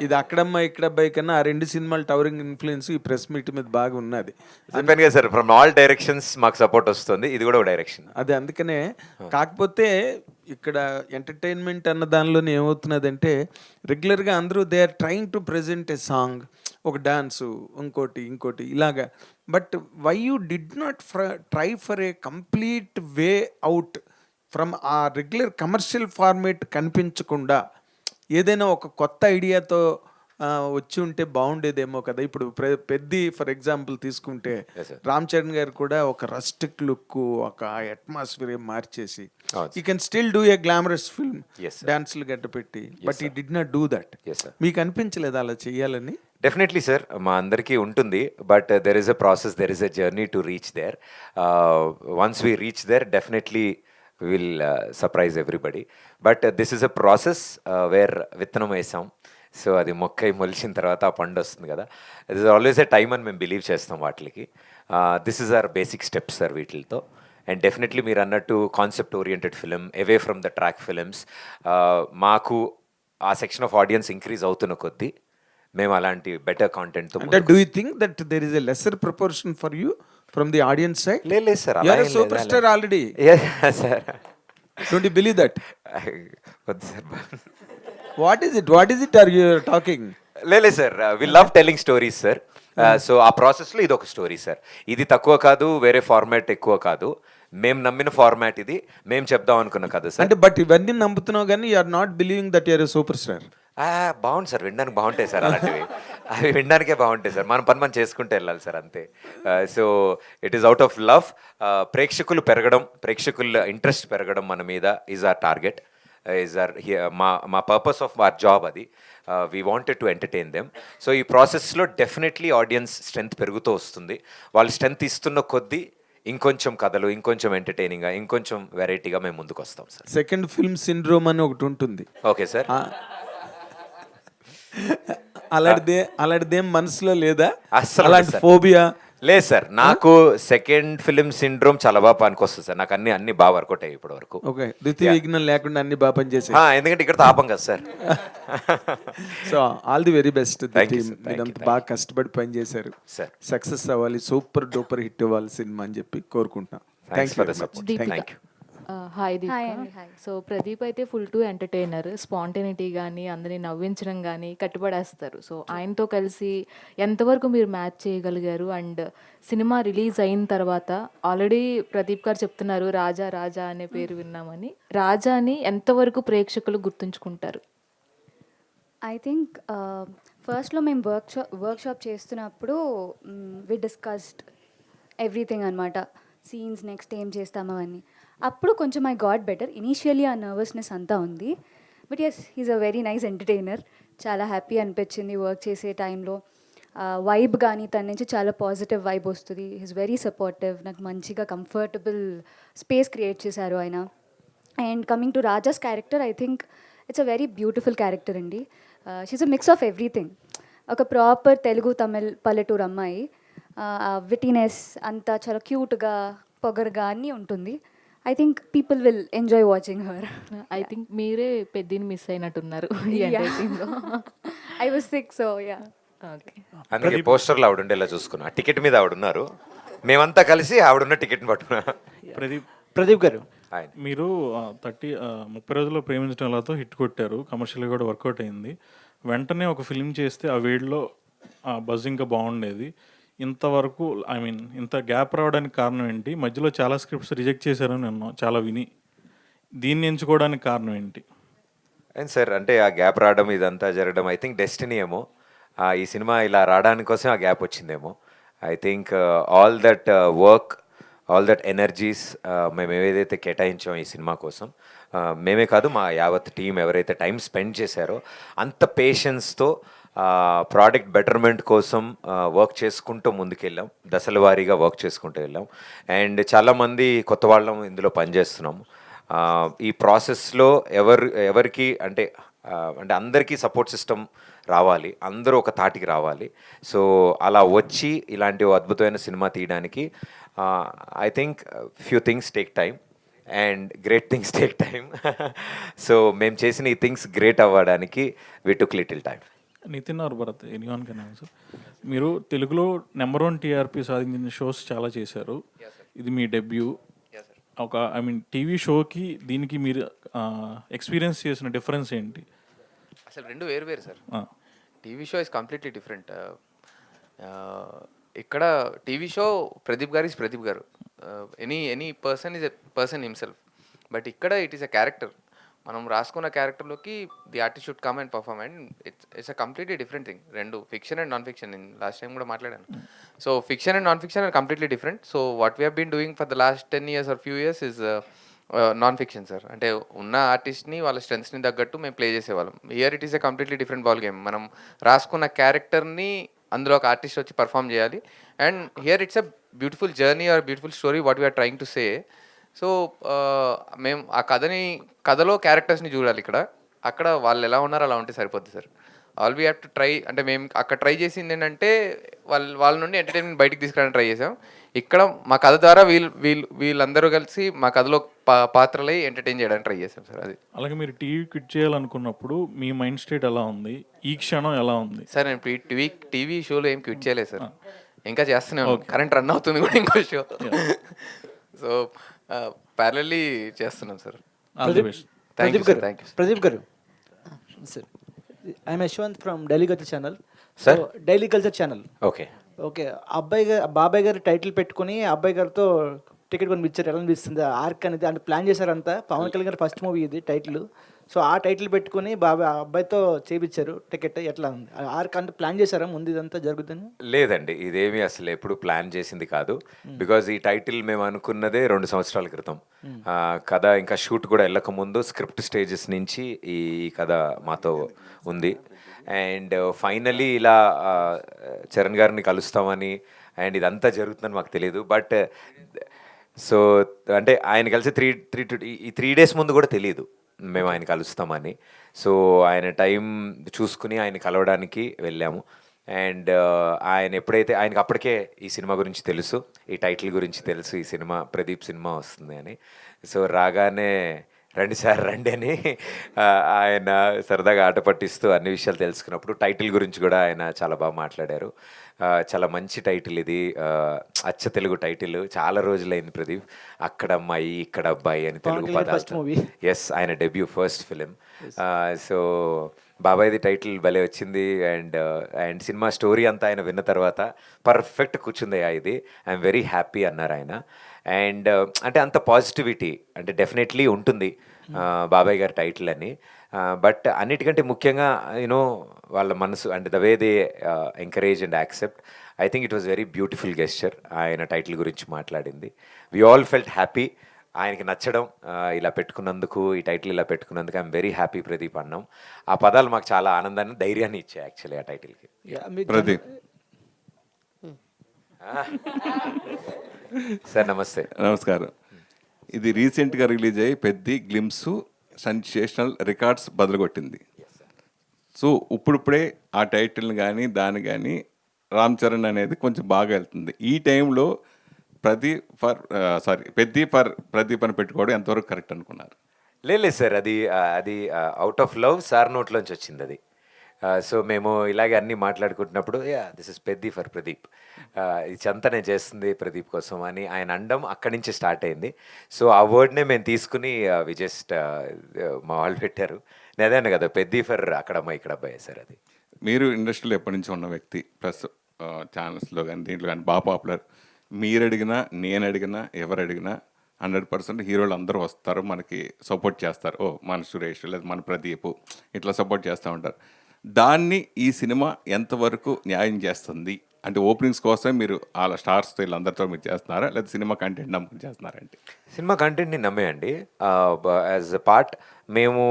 ఇది అక్కడమ్మా ఇక్కడబ్బాయి కన్నా ఆ రెండు సినిమాలు టవరింగ్ ఇన్ఫ్లుయెన్స్ ఈ ప్రెస్ మీట్ మీద బాగా ఉన్నది. చెప్పాను కదా సార్, ఫ్రమ్ ఆల్ డైరెక్షన్స్ మాకు సపోర్ట్ వస్తుంది, ఇది కూడా ఒక డైరెక్షన్. అదే అందుకనే. కాకపోతే ఇక్కడ ఎంటర్టైన్మెంట్ అన్న దానిలోనే ఏమవుతున్నదంటే రెగ్యులర్గా అందరూ they are trying to present a song, ఒక డాన్సు, ఇంకోటి ఇలాగా. But why you did not try for a complete way out from ఆ రెగ్యులర్ కమర్షియల్ ఫార్మేట్ కనిపించకుండా ఏదైనా ఒక కొత్త ఐడియాతో వచ్చి ఉంటే బాగుండేదేమో కదా. ఇప్పుడు పెద్ద ఫర్ ఎగ్జాంపుల్ తీసుకుంటే రామ్ చరణ్ గారు కూడా ఒక రస్టిక్ లుక్, ఒక అట్మాస్ఫియర్ మార్చేసి you can still do a glamorous film, డాన్స్లు గట్ట పెట్టి, బట్ ఈ డిడ్ నాట్ డూ దట్. మీకు అనిపించలేదు అలా చెయ్యాలని? డెఫినెట్లీ సార్, మా అందరికీ ఉంటుంది. But there is a process, there is a journey to reach there. Once we reach there definitely will surprise everybody. But this is a process where విత్తనం వేసాం. So అది మొక్కై మొలిచిన తర్వాత ఆ పండు వస్తుంది కదా. It is always a time అని మేము బిలీవ్ చేస్తాం వాటికి. This is our basic steps sir వీటితో. అండ్ డెఫినెట్లీ మీరు అన్నట్టు concept oriented film, away from the track films, మాకు ఆ సెక్షన్ ఆఫ్ ఆడియన్స్ ఇంక్రీజ్ అవుతున్న కొద్దీ మేము అలాంటి బెటర్ కాంటెంట్తో అంటే do you think that there is a lesser proportion for you from the audience side? లేదు sir, you are super star already. Sir don't you believe that? వద్దు sir. What is it are you talking? లేదు sir, we love telling stories sir. So ఆ ప్రాసెస్లో ఇది ఒక story sir. ఇది తక్కువ కాదు, వేరే ఫార్మాట్ ఎక్కువ కాదు. మేము నమ్మిన ఫార్మాట్ ఇది, మేము చెప్దాం అనుకున్న కదా సార్. అంటే బట్ ఇవన్నీ నమ్ముతున్నావు కానీ you are not believing that you are a super star. బాగుంది సార్, వినడానికి బాగుంటాయి సార్ అలాంటివి. అవి వినడానికే బాగుంటాయి సార్, మన పని మనం చేసుకుంటూ వెళ్ళాలి సార్, అంతే. So it is out of love. ప్రేక్షకులు పెరగడం, ప్రేక్షకుల ఇంట్రెస్ట్ పెరగడం మన మీద is our target, is our మా పర్పస్ ఆఫ్ అవర్ జాబ్ అది. We wanted to entertain them. So ఈ ప్రాసెస్లో డెఫినెట్లీ ఆడియన్స్ స్ట్రెంత్ పెరుగుతూ వస్తుంది. వాళ్ళు స్ట్రెంత్ ఇస్తున్న కొద్దీ ఇంకొంచెం కథలు, ఇంకొంచెం ఎంటర్టైనింగ్గా, ఇంకొంచెం వెరైటీగా మేము ముందుకు వస్తాం సార్. సెకండ్ ఫిల్మ్ సిండ్రోమ్ అని ఒకటి ఉంటుంది. Okay sir. అలాంటిదేం మనసులో లేదా? అస్సలు అలాంటి లేదు సార్. ఫోబియా లేదు సార్, నాకు సెకండ్ ఫిలిం సిండ్రోమ్ చాలా బాగా పనికొస్తుంది సార్. నాకు అన్ని బాగా వర్కౌట్ అయ్యాయి ఇప్పటి వరకు. ఓకే, ద్వితీయ విఘ్నం లేకుండా అన్ని బాగా పనిచేసాయి. ఎందుకంటే ఇక్కడ తాపం కదా sir. So all the very best. Thank you, sir. Thank you, మీరంతా బాగా కష్టపడి పనిచేశారు. సార్, సక్సెస్ అవ్వాలి, సూపర్ డూపర్ హిట్ అవ్వాలి సినిమా అని చెప్పి కోరుకుంటున్నాం. Thanks for the support. Deepika. Thank you. Hi hi Deepika. అండి, హాయ్. సో ప్రదీప్ అయితే ఫుల్ టు ఎంటర్టైనర్, స్పాంటేనిటీ కానీ అందరినీ నవ్వించడం కానీ కట్టుబడేస్తారు. సో ఆయనతో కలిసి ఎంతవరకు మీరు మ్యాచ్ చేయగలిగారు? అండ్ సినిమా రిలీజ్ అయిన తర్వాత ఆల్రెడీ ప్రదీప్ గారు చెప్తున్నారు రాజా రాజా అనే పేరు విన్నామని. రాజాని ఎంతవరకు ప్రేక్షకులు గుర్తుంచుకుంటారు? ఐ థింక్ ఫస్ట్లో మేము వర్క్షాప్ చేస్తున్నప్పుడు వి డిస్కస్డ్ ఎవ్రీథింగ్ అనమాట. సీన్స్ నెక్స్ట్ ఏం చేస్తామో అని. అప్పుడు కొంచెం ఐ గాట్ బెటర్. ఇనీషియలీ ఆ నర్వస్నెస్ అంతా ఉంది. But yes, he's a very nice entertainer. చాలా హ్యాపీ అనిపించింది వర్క్ చేసే టైంలో. వైబ్ కానీ తన నుంచి చాలా పాజిటివ్ వైబ్ వస్తుంది. He's very supportive. నాకు మంచిగా కంఫర్టబుల్ స్పేస్ క్రియేట్ చేశారు ఆయన. And coming to Raja's character, I think it's a very beautiful character అండి. She's a mix of everything. ఒక ప్రాపర్ తెలుగు తమిళ్ పల్లెటూరు అమ్మాయి. విటీనెస్ అంతా చాలా క్యూట్గా, పొగరుగా అన్నీ ఉంటుంది. I think people will enjoy watching her. I think మీరే పెద్దని మిస్ అయినట్టున్నారు ఈ ఎంటైర్ టీంలో. I was sick, so yeah. Okay. అందుకే పోస్టర్లో ఆవిడ ఉండేలా చూసుకున్నా. టికెట్ మీద ఆవిడ ఉన్నారు, మేమంతా కలిసి ఆవిడున్న టికెట్ని పట్టుకున్నా. ప్రదీప్ గారు, ఆయన మీరు 30 రోజుల్లో ప్రేమించడంతో హిట్ కొట్టారు, కమర్షియల్గా కూడా వర్కౌట్ అయింది. వెంటనే ఒక ఫిల్మ్ చేస్తే ఆ వేడిలో బజ్ ఇంకా బాగుండేది. ఇంతవరకు ఇంత గ్యాప్ రావడానికి కారణం ఏంటి? మధ్యలో చాలా స్క్రిప్ట్స్ రిజెక్ట్ చేశారని విన్నాం, చాలా విని. దీన్ని ఎంచుకోవడానికి కారణం ఏంటి? అండ్ సార్, అంటే ఆ గ్యాప్ రావడం, ఇదంతా జరగడం ఐ థింక్ డెస్టినీ ఏమో. ఈ సినిమా ఇలా రావడానికి కోసం ఆ గ్యాప్ వచ్చిందేమో. I think all that work, all that energies మేము ఏదైతే కేటాయించామో ఈ సినిమా కోసం, మేమే కాదు మా యావత్ టీం ఎవరైతే టైం స్పెండ్ చేశారో అంత పేషెన్స్తో ప్రోడక్ట్ బెటర్మెంట్ కోసం వర్క్ చేసుకుంటూ ముందుకెళ్ళాం. దశల వారీగా వర్క్ చేసుకుంటూ వెళ్ళాం. అండ్ చాలామంది కొత్త వాళ్ళం ఇందులో పనిచేస్తున్నాము. ఈ ప్రాసెస్లో ఎవరికి అంటే అందరికీ సపోర్ట్ సిస్టమ్ రావాలి, అందరూ ఒక తాటికి రావాలి. సో అలా వచ్చి ఇలాంటి అద్భుతమైన సినిమా తీయడానికి I think few things take time and great things take time. So మేము చేసిన ఈ థింగ్స్ గ్రేట్ అవ్వడానికి we took little time. Nitin or Bharat, anyone can answer. మీరు తెలుగులో నెంబర్ 1 టీఆర్పీ సాధించిన షోస్ చాలా చేశారు. ఇది మీ డెబ్యూ. ఒక టీవీ షోకి దీనికి మీరు ఎక్స్పీరియన్స్ చేసిన డిఫరెన్స్ ఏంటి? అసలు రెండు వేరు వేరు sir. TV show is completely different. ఇక్కడ టీవీ షో ప్రదీప్ గారు ఇస్ ప్రదీప్ గారు. Any person is a person himself. But ఇక్కడ ఇట్ ఈస్ అ క్యారెక్టర్. మనం రాసుకున్న క్యారెక్టర్లోకి the artist should come and perform. And it's a completely different thing. రెండు fiction and non fiction. నేను last time కూడా మాట్లాడాను. So fiction and non fiction are completely different. So what we been doing for the last 10 years or few years is non fiction sir. అంటే ఉన్న ఆర్టిస్ట్ని వాళ్ళ స్ట్రెంగ్స్ని తగ్గట్టు మేము ప్లే చేసేవాళ్ళం. Here it is a completely different ball game. మనం రాసుకున్న క్యారెక్టర్ని అందులో ఒక ఆర్టిస్ట్ వచ్చి పర్ఫామ్ చేయాలి. And here it's a beautiful journey or beautiful story what we are trying to say. So మేము ఆ కథలో క్యారెక్టర్స్ని చూడాలి. అక్కడ వాళ్ళు ఎలా ఉన్నారో అలా ఉంటే సరిపోద్ది sir. All we have to try. అంటే మేము అక్కడ ట్రై చేసింది ఏంటంటే వాళ్ళ నుండి ఎంటర్టైన్మెంట్ బయటికి తీసుకురావడానికి ట్రై చేసాం. ఇక్కడ మా కథ ద్వారా వీళ్ళందరూ కలిసి మా కథలో పాత్రలై ఎంటర్టైన్ చేయడానికి ట్రై చేసాం సార్. అది అలాగే మీరు టీవీ క్విట్ చేయాలనుకున్నప్పుడు మీ మైండ్ స్టేట్ ఎలా ఉంది, ఈ క్షణం ఎలా ఉంది? సార్ నేను టీవీ షోలో ఏం క్విట్ చేయలేదు సార్, ఇంకా చేస్తూనే కరెంట్ రన్ అవుతుంది కూడా ఇంకో షో. సో ప్యారలీ చేస్తున్నాం sir. Thank you sir. Thank you Pradeep గారు sir, I'm Yashwant from Daily Culture channel. Sir Daily Culture channel. Okay okay, బాబాయ్ గారు టైటిల్ పెట్టుకుని అబ్బాయి గారితో టికెట్ కొనిపించారు. ఎలా అనిపిస్తుంది ఆర్క్ అనేది? అంటే ప్లాన్ చేశారంతా. పవన్ కళ్యాణ్ గారు ఫస్ట్ మూవీ ఇది టైటిల్. సో ఆ టైటిల్ పెట్టుకుని అబ్బాయితో చేయించారు టికెట్. ఎట్లా ఉంది ఆర్క్? అంటే ప్లాన్ చేశారా ముందు ఇదంతా జరుగుతుంది? లేదండి, ఇదేమీ అసలు ఎప్పుడు ప్లాన్ చేసింది కాదు. బికాజ్ ఈ టైటిల్ మేము అనుకున్నదే 2 సంవత్సరాల క్రితం. కథ ఇంకా షూట్ కూడా వెళ్ళక ముందు స్క్రిప్ట్ స్టేజెస్ నుంచి ఈ కథ మాతో ఉంది. అండ్ ఫైనలీ ఇలా చరణ్ గారిని కలుస్తామని అండ్ ఇదంతా జరుగుతుందని మాకు తెలియదు. బట్ సో అంటే ఆయన కలిసి 3 days ముందు కూడా తెలియదు మేము ఆయన కలుస్తామని. సో ఆయన టైం చూసుకుని ఆయన కలవడానికి వెళ్ళాము. అండ్ ఆయన ఎప్పుడైతే ఆయనకి అప్పటికే ఈ సినిమా గురించి తెలుసు, ఈ టైటిల్ గురించి తెలుసు, ఈ సినిమా ప్రదీప్ సినిమా వస్తుంది అని. సో రాగానే రండి సార్ రండి అని ఆయన సరదాగా ఆట పట్టిస్తూ అన్ని విషయాలు తెలుసుకున్నప్పుడు టైటిల్ గురించి కూడా ఆయన చాలా బాగా మాట్లాడారు. చాలా మంచి టైటిల్ ఇది, అచ్చ తెలుగు టైటిల్. చాలా రోజులైంది ప్రదీప్ అక్కడ అమ్మాయి ఇక్కడ అబ్బాయి అని తెలుగు పదాలు. ఎస్, ఆయన డెబ్యూ ఫస్ట్ ఫిలిం. సో బాబాయ్ది టైటిల్ భలే వచ్చింది. అండ్ సినిమా స్టోరీ అంతా ఆయన విన్న తర్వాత పర్ఫెక్ట్ కూర్చుందయ్యా ఇది, ఐఎమ్ వెరీ హ్యాపీ అన్నారు ఆయన. అండ్ అంటే అంత పాజిటివిటీ అంటే డెఫినెట్లీ ఉంటుంది బాబాయ్ గారి టైటిల్ అని. బట్ అన్నిటికంటే ముఖ్యంగా యూనో వాళ్ళ మనసు అంటే the way they encourage and accept. I think it was very beautiful gesture ఆయన టైటిల్ గురించి మాట్లాడింది. వి ఆల్ ఫెల్ట్ హ్యాపీ ఆయనకి నచ్చడం, ఇలా పెట్టుకున్నందుకు, ఈ టైటిల్ ఇలా పెట్టుకున్నందుకు ఐఎమ్ వెరీ హ్యాపీ ప్రదీప్ అన్నాం. ఆ పదాలు మాకు చాలా ఆనందాన్ని ధైర్యాన్ని ఇచ్చాయి యాక్చువల్లీ ఆ టైటిల్కి. ప్రదీప్ సార్ నమస్తే. నమస్కారం. ఇది రీసెంట్గా రిలీజ్ అయ్యి పెద్ద గ్లిమ్స్ సెన్సేషనల్ రికార్డ్స్ బదులుగొట్టింది. సో ఇప్పుడిప్పుడే ఆ టైటిల్ని కానీ దాన్ని కానీ రామ్ చరణ్ అనేది కొంచెం బాగా వెళ్తుంది. ఈ టైంలో ప్రదీప్ అని పెట్టుకోవడం ఎంతవరకు కరెక్ట్ అనుకున్నారు? లేదు సార్, అది అవుట్ ఆఫ్ లవ్ సార్ నోట్లోంచి వచ్చింది అది. సో మేము ఇలాగే అన్నీ మాట్లాడుకుంటున్నప్పుడు this is Peddi for Pradeep, ఇది చంతనే చేస్తుంది ప్రదీప్ కోసం అని ఆయన అండం అక్కడి నుంచి స్టార్ట్ అయింది. సో ఆ వర్డ్నే మేము తీసుకుని వి జస్ట్ మా వాళ్ళు పెట్టారు. నేను అదే కదా పెద్ది ఫర్ అక్కడ అమ్మాయి ఇక్కడ అబ్బాయి సార్. అది మీరు ఇండస్ట్రీలో ఎప్పటి నుంచి ఉన్న వ్యక్తి, ప్లస్ ఛానల్స్లో కానీ దీంట్లో కానీ బాగా పాపులర్. మీరు అడిగినా నేను అడిగినా ఎవరు అడిగినా 100% హీరోలు అందరూ వస్తారు, మనకి సపోర్ట్ చేస్తారు. ఓ మన సురేష్ లేదా మన ప్రదీప్ ఇట్లా సపోర్ట్ చేస్తూ ఉంటారు. దాన్ని ఈ సినిమా ఎంతవరకు న్యాయం చేస్తుంది? అంటే ఓపెనింగ్స్ కోసం మీరు వాళ్ళ స్టార్స్తో వీళ్ళందరితో మీరు చేస్తున్నారా, లేదా సినిమా కంటెంట్ నమ్ముకుని చేస్తున్నారంటే? సినిమా కంటెంట్ని నమ్మేయండి. యాజ్ ఎ పార్ట్ మేము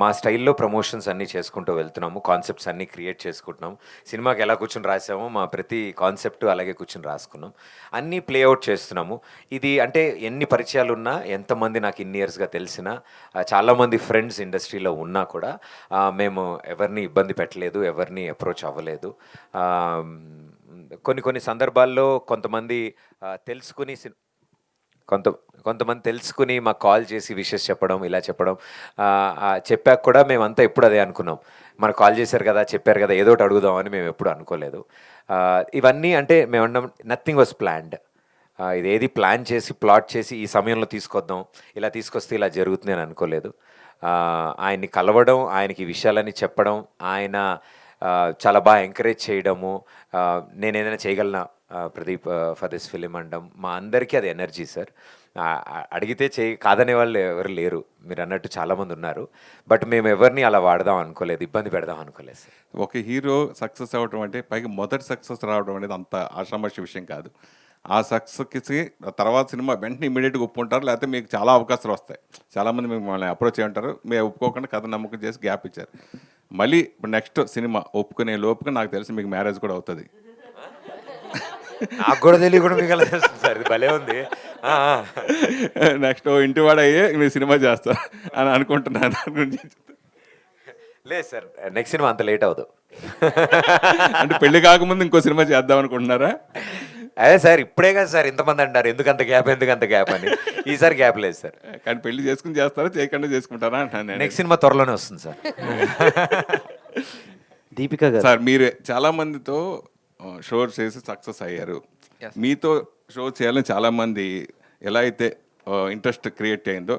మా స్టైల్లో ప్రమోషన్స్ అన్నీ చేసుకుంటూ వెళ్తున్నాము, కాన్సెప్ట్స్ అన్నీ క్రియేట్ చేసుకుంటున్నాము. సినిమాకి ఎలా కూర్చొని రాసామో మా ప్రతి కాన్సెప్ట్ అలాగే కూర్చొని రాసుకున్నాం, అన్నీ ప్లేఅవుట్ చేస్తున్నాము. ఇది అంటే ఎన్ని పరిచయాలు ఉన్నా, ఎంతమంది నాకు ఇన్ని ఇయర్స్గా తెలిసినా, చాలామంది ఫ్రెండ్స్ ఇండస్ట్రీలో ఉన్నా కూడా మేము ఎవరిని ఇబ్బంది పెట్టలేదు, ఎవరిని అప్రోచ్ అవ్వలేదు. కొన్ని సందర్భాల్లో కొంతమంది తెలుసుకుని మాకు కాల్ చేసి విషెస్ చెప్పడం, ఇలా చెప్పడం చెప్పాక కూడా మేమంతా ఎప్పుడు అదే అనుకున్నాం, మనకు కాల్ చేశారు కదా, చెప్పారు కదా, ఏదో ఒకటి అడుగుదామని మేము ఎప్పుడు అనుకోలేదు. ఇవన్నీ అంటే మేము అన్నాం నథింగ్ వాజ్ ప్లాన్డ్. ఇదేది ప్లాన్ చేసి ప్లాట్ చేసి ఈ సమయంలో తీసుకొద్దాం, ఇలా తీసుకొస్తే ఇలా జరుగుతుంది అని అనుకోలేదు. ఆయన్ని కలవడం, ఆయనకి ఈ విషయాలన్నీ చెప్పడం, ఆయన చాలా బాగా ఎంకరేజ్ చేయడము, నేను ఏదైనా చేయగలనా ప్రదీప్ ఫర్ దిస్ ఫిలిం అనడం, మా అందరికీ అది ఎనర్జీ సార్. అడిగితే కాదనే వాళ్ళు ఎవరు లేరు, మీరు అన్నట్టు చాలామంది ఉన్నారు. బట్ మేము ఎవరిని అలా వాడదాం అనుకోలేదు, ఇబ్బంది పెడదాం అనుకోలేదు సార్. ఒక హీరో సక్సెస్ అవ్వడం అంటే పైగా మొదటి సక్సెస్ రావడం అనేది అంత ఆషామాషి విషయం కాదు. ఆ సక్సెస్కి తర్వాత సినిమా వెంటనే ఇమీడియట్గా ఒప్పుకుంటారు, లేకపోతే మీకు చాలా అవకాశాలు వస్తాయి. చాలామంది మిమ్మల్ని అప్రోచ్ అయ్యి ఉంటారు, మేము ఒప్పుకోకుండా కథ నమ్మకం చేసి గ్యాప్ ఇచ్చారు. మళ్ళీ ఇప్పుడు నెక్స్ట్ సినిమా ఒప్పుకునే లోపుగా నాకు తెలిసి మీకు మ్యారేజ్ కూడా అవుతుంది. నాకు కూడా తెలియ కూడా మీకు సార్, ఇది భలే ఉంది. నెక్స్ట్ ఇంటివాడ అయ్యే మీరు సినిమా చేస్తారు అని అనుకుంటున్నాను. లేదు సార్, నెక్స్ట్ సినిమా అంత లేట్ అవ్వదు. అంటే పెళ్లి కాకముందు ఇంకో సినిమా చేద్దాం అనుకుంటున్నారా? అదే సార్, ఇప్పుడే కదా సార్ ఇంతమంది అంటారు ఎందుకంత గ్యాప్ అని. ఈసారి గ్యాప్ లేదు సార్. కానీ పెళ్లి చేసుకుని చేస్తారా, చేయకుండా చేసుకుంటారా అంటాను నేను. నెక్స్ట్ సినిమా త్వరలోనే వస్తుంది సార్. దీపిక గారు, సార్ మీరు చాలా మందితో షోస్ చేసి సక్సెస్ అయ్యారు. మీతో షో చేయాలని చాలా మంది ఎలా అయితే ఇంట్రెస్ట్ క్రియేట్ అయిందో